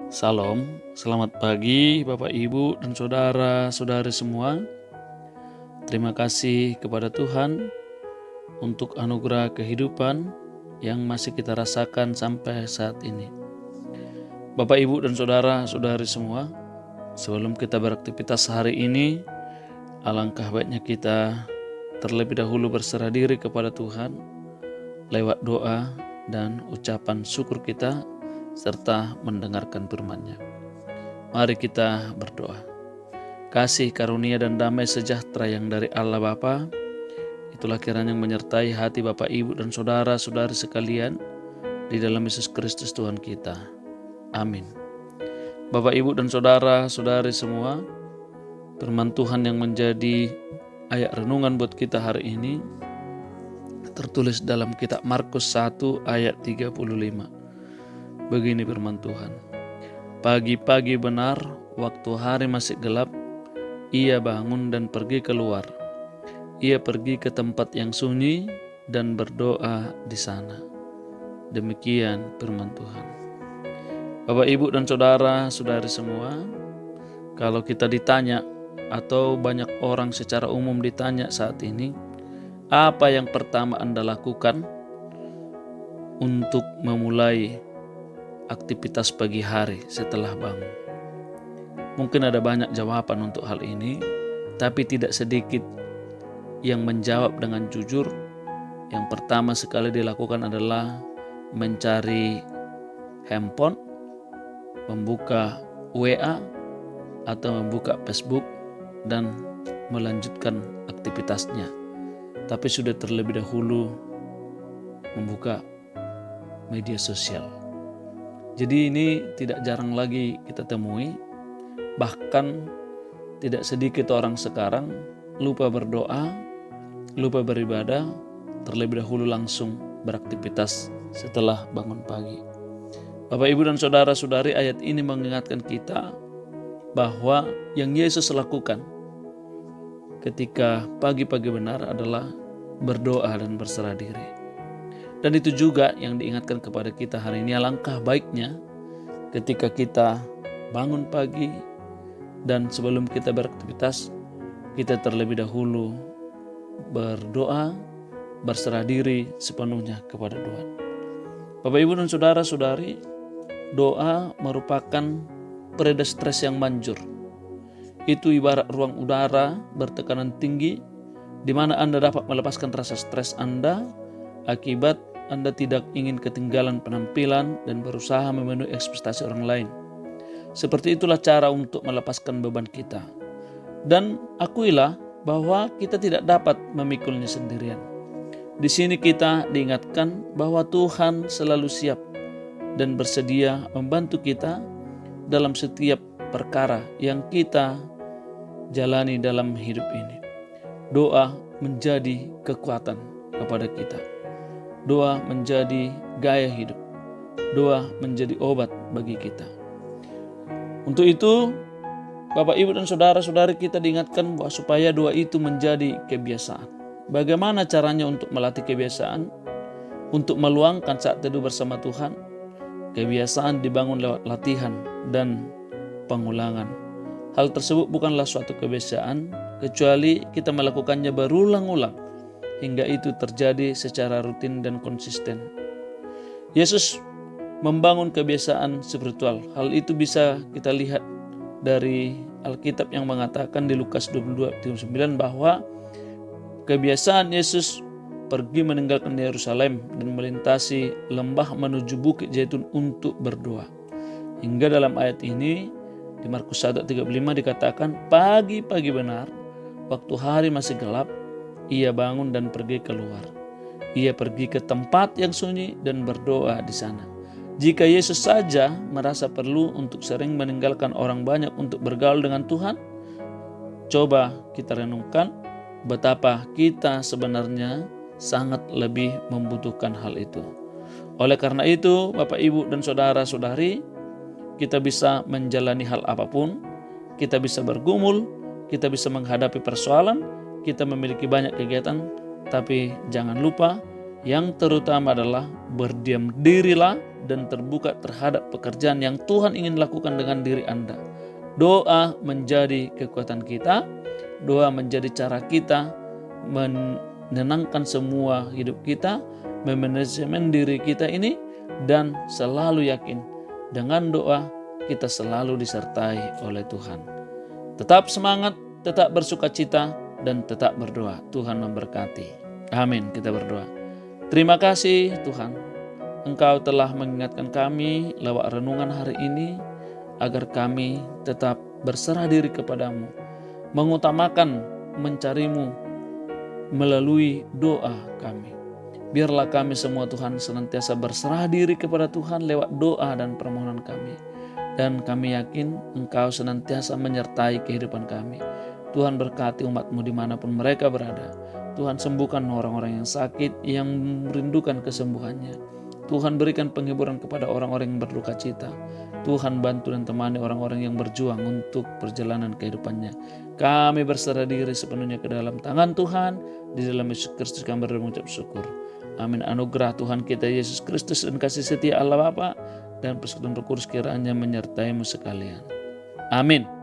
Salam, selamat pagi Bapak Ibu dan saudara-saudari semua. Terima kasih kepada Tuhan untuk anugerah kehidupan yang masih kita rasakan sampai saat ini. Bapak Ibu dan saudara-saudari semua, sebelum kita beraktivitas hari ini, alangkah baiknya kita terlebih dahulu berserah diri kepada Tuhan lewat doa dan ucapan syukur kita serta mendengarkan firman-Nya. Mari kita berdoa. Kasih karunia dan damai sejahtera yang dari Allah Bapa, itulah kiranya yang menyertai hati Bapak Ibu dan saudara-saudari sekalian di dalam Yesus Kristus Tuhan kita. Amin. Bapak Ibu dan saudara-saudari semua, firman Tuhan yang menjadi ayat renungan buat kita hari ini tertulis dalam kitab Markus 1 ayat 35. Begini firman Tuhan. Pagi-pagi benar, waktu hari masih gelap, ia bangun dan pergi keluar. Ia pergi ke tempat yang sunyi dan berdoa di sana. Demikian firman Tuhan. Bapak, Ibu, dan saudara-saudari semua, kalau kita ditanya atau banyak orang secara umum ditanya saat ini, apa yang pertama Anda lakukan untuk memulai aktivitas pagi hari setelah bangun? Mungkin ada banyak jawaban untuk hal ini, tapi tidak sedikit yang menjawab dengan jujur. Yang pertama sekali dilakukan adalah mencari handphone, membuka WA atau membuka Facebook dan melanjutkan aktivitasnya. Tapi sudah terlebih dahulu membuka media sosial. Jadi ini tidak jarang lagi kita temui, bahkan tidak sedikit orang sekarang lupa berdoa, lupa beribadah, terlebih dahulu langsung beraktivitas setelah bangun pagi. Bapak, Ibu, dan saudara-saudari, ayat ini mengingatkan kita bahwa yang Yesus lakukan ketika pagi-pagi benar adalah berdoa dan berserah diri. Dan itu juga yang diingatkan kepada kita hari ini. Alangkah baiknya ketika kita bangun pagi dan sebelum kita beraktivitas, kita terlebih dahulu berdoa, berserah diri sepenuhnya kepada Tuhan. Bapak, Ibu, dan saudara-saudari, doa merupakan pereda stres yang manjur. Itu ibarat ruang udara bertekanan tinggi di mana Anda dapat melepaskan rasa stres Anda akibat Anda tidak ingin ketinggalan penampilan dan berusaha memenuhi ekspektasi orang lain. Seperti itulah cara untuk melepaskan beban kita. Dan akuilah bahwa kita tidak dapat memikulnya sendirian. Di sini kita diingatkan bahwa Tuhan selalu siap dan bersedia membantu kita dalam setiap perkara yang kita jalani dalam hidup ini. Doa menjadi kekuatan kepada kita. Doa menjadi gaya hidup. Doa menjadi obat bagi kita. Untuk itu, Bapak, Ibu, dan saudara-saudari, kita diingatkan bahwa supaya doa itu menjadi kebiasaan. Bagaimana caranya untuk melatih kebiasaan? Untuk meluangkan saat teduh bersama Tuhan. Kebiasaan dibangun lewat latihan dan pengulangan. Hal tersebut bukanlah suatu kebiasaan, kecuali kita melakukannya berulang-ulang hingga itu terjadi secara rutin dan konsisten. Yesus membangun kebiasaan spiritual. Hal itu bisa kita lihat dari Alkitab yang mengatakan di Lukas 22:39 bahwa kebiasaan Yesus pergi meninggalkan Yerusalem dan melintasi lembah menuju Bukit Zaitun untuk berdoa. Hingga dalam ayat ini di Markus 1:35 dikatakan, pagi-pagi benar, waktu hari masih gelap, ia bangun dan pergi keluar. Ia pergi ke tempat yang sunyi dan berdoa di sana. Jika Yesus saja merasa perlu untuk sering meninggalkan orang banyak untuk bergaul dengan Tuhan, coba kita renungkan betapa kita sebenarnya sangat lebih membutuhkan hal itu. Oleh karena itu, Bapak, Ibu, dan saudara-saudari, kita bisa menjalani hal apapun, kita bisa bergumul, kita bisa menghadapi persoalan, kita memiliki banyak kegiatan, tapi jangan lupa Yang terutama adalah berdiam dirilah dan terbuka terhadap pekerjaan yang Tuhan ingin lakukan dengan diri Anda. Doa menjadi kekuatan kita, doa menjadi cara kita menenangkan semua hidup kita, memanajemen diri kita ini, dan selalu yakin dengan doa kita selalu disertai oleh Tuhan. Tetap semangat, tetap bersukacita, dan tetap berdoa. Tuhan memberkati. Amin. Kita berdoa. Terima kasih Tuhan, Engkau telah mengingatkan kami lewat renungan hari ini agar kami tetap berserah diri kepadamu, mengutamakan mencarimu melalui doa kami. Biarlah kami semua Tuhan senantiasa berserah diri kepada Tuhan lewat doa dan permohonan kami. Dan kami yakin Engkau senantiasa menyertai kehidupan kami. Tuhan berkati umat-Mu dimanapun mereka berada. Tuhan sembuhkan orang-orang yang sakit, yang merindukan kesembuhannya. Tuhan berikan penghiburan kepada orang-orang yang berduka cita. Tuhan bantu dan temani orang-orang yang berjuang untuk perjalanan kehidupannya. Kami berserah diri sepenuhnya ke dalam tangan Tuhan. Di dalam Yesus Kristus kami mengucap syukur. Amin. Anugerah Tuhan kita Yesus Kristus dan kasih setia Allah Bapa dan persekutuan Roh Kudus kiranya menyertai-Mu sekalian. Amin.